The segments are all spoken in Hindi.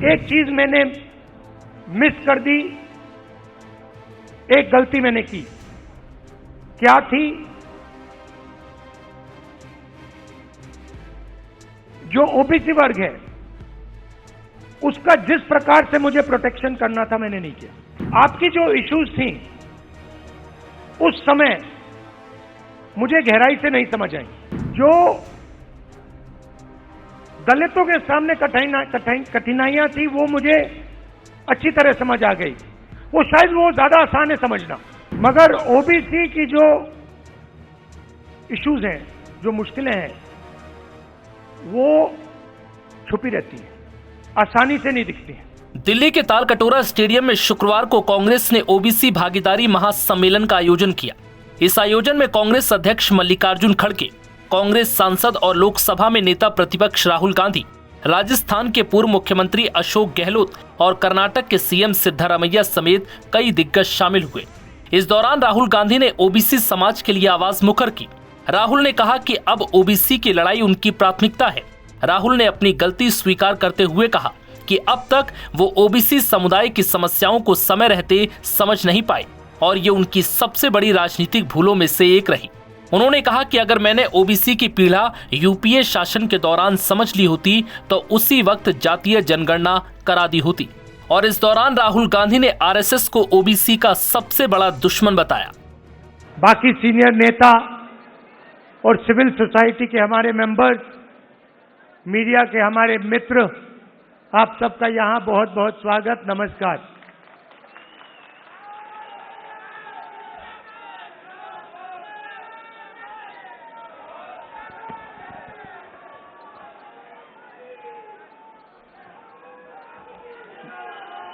एक चीज मैंने मिस कर दी, एक गलती मैंने की। क्या थी? जो ओबीसी वर्ग है उसका जिस प्रकार से मुझे प्रोटेक्शन करना था मैंने नहीं किया। आपकी जो इश्यूज थी उस समय मुझे गहराई से नहीं समझ आई। जो दलितों के सामने कठिनाइयां थी वो मुझे अच्छी तरह समझ आ गई। वो शायद वो ज्यादा आसान है समझना, मगर ओबीसी की जो इश्यूज हैं, जो मुश्किलें हैं, वो छुपी रहती हैं, आसानी से नहीं दिखती हैं। दिल्ली के तालकटोरा स्टेडियम में शुक्रवार को कांग्रेस ने ओबीसी भागीदारी महासम्मेलन का आयोजन किया। इस आयोजन में कांग्रेस अध्यक्ष मल्लिकार्जुन खड़गे, कांग्रेस सांसद और लोकसभा में नेता प्रतिपक्ष राहुल गांधी, राजस्थान के पूर्व मुख्यमंत्री अशोक गहलोत और कर्नाटक के सीएम सिद्धारमैया समेत कई दिग्गज शामिल हुए। इस दौरान राहुल गांधी ने ओबीसी समाज के लिए आवाज मुखर की। राहुल ने कहा कि अब ओबीसी की लड़ाई उनकी प्राथमिकता है। राहुल ने अपनी गलती स्वीकार करते हुए कहा कि अब तक वो ओबीसी समुदाय की समस्याओं को समय रहते समझ नहीं पाए और ये उनकी सबसे बड़ी राजनीतिक भूलों में से एक रही। उन्होंने कहा कि अगर मैंने ओबीसी की पीड़ा यूपीए शासन के दौरान समझ ली होती तो उसी वक्त जातीय जनगणना करा दी होती। और इस दौरान राहुल गांधी ने आरएसएस को ओबीसी का सबसे बड़ा दुश्मन बताया। बाकी सीनियर नेता और सिविल सोसाइटी के हमारे मेंबर्स, मीडिया के हमारे मित्र, आप सबका यहां बहुत बहुत स्वागत, नमस्कार।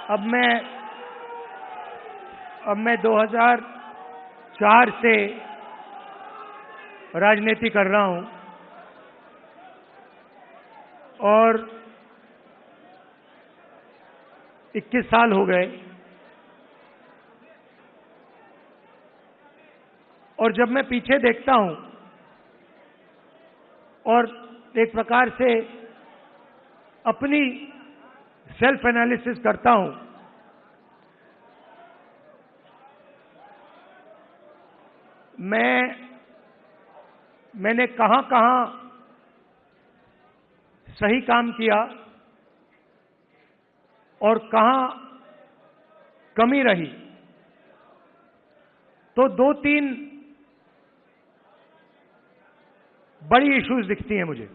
अब मैं 2004 से राजनीति कर रहा हूं और 21 साल हो गए। और जब मैं पीछे देखता हूं और एक प्रकार से अपनी सेल्फ एनालिसिस करता हूं, मैंने कहां सही काम किया और कहां कमी रही, तो 2-3 बड़ी इश्यूज दिखती हैं मुझे।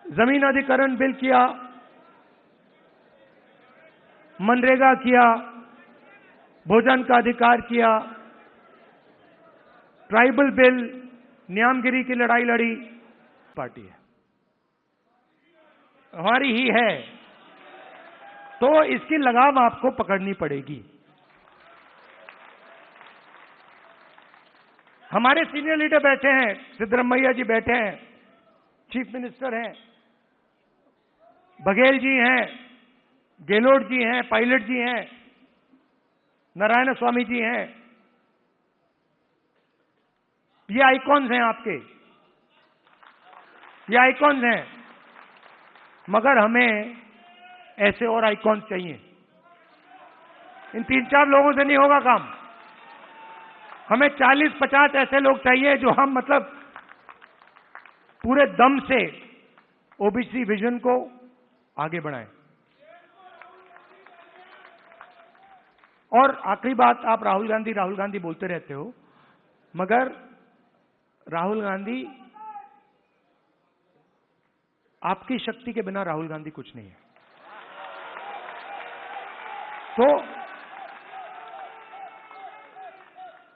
जमीन अधिग्रहण बिल किया, मनरेगा किया, भोजन का अधिकार किया, ट्राइबल बिल, न्यामगिरी की लड़ाई लड़ी। पार्टी है, हमारी ही है, तो इसकी लगाम आपको पकड़नी पड़ेगी। हमारे सीनियर लीडर बैठे हैं, सिद्धरमैया जी बैठे हैं, चीफ मिनिस्टर हैं, बघेल जी हैं, गहलोत जी हैं, पायलट जी हैं, नारायण स्वामी जी हैं। ये आइकॉन्स हैं आपके, ये आइकॉन्स हैं, मगर हमें ऐसे और आइकॉन्स चाहिए। इन 3-4 लोगों से नहीं होगा काम। हमें 40-50 ऐसे लोग चाहिए जो हम मतलब पूरे दम से ओबीसी विजन को आगे बढ़ाएं। और आखिरी बात, आप राहुल गांधी बोलते रहते हो, मगर राहुल गांधी, आपकी शक्ति के बिना राहुल गांधी कुछ नहीं है।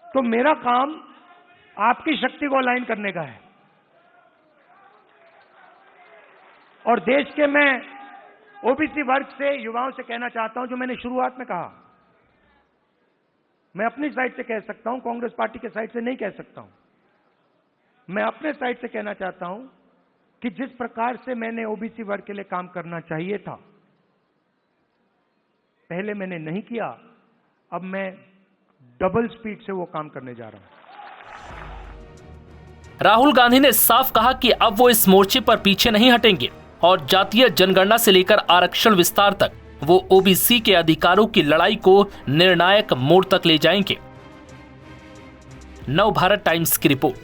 तो मेरा काम आपकी शक्ति को अलाइन करने का है। और देश के मैं ओबीसी वर्ग से, युवाओं से कहना चाहता हूं, जो मैंने शुरुआत में कहा, मैं अपनी साइड से कह सकता हूं, कांग्रेस पार्टी के साइड से नहीं कह सकता हूं। मैं अपने साइड से कहना चाहता हूं कि जिस प्रकार से मैंने ओबीसी वर्ग के लिए काम करना चाहिए था, पहले मैंने नहीं किया, अब मैं डबल स्पीड से वो काम करने जा रहा हूं। राहुल गांधी ने साफ कहा कि अब वो इस मोर्चे पर पीछे नहीं हटेंगे और जातीय जनगणना से लेकर आरक्षण विस्तार तक वो ओबीसी के अधिकारों की लड़ाई को निर्णायक मोड़ तक ले जाएंगे। नव भारत टाइम्स की रिपोर्ट।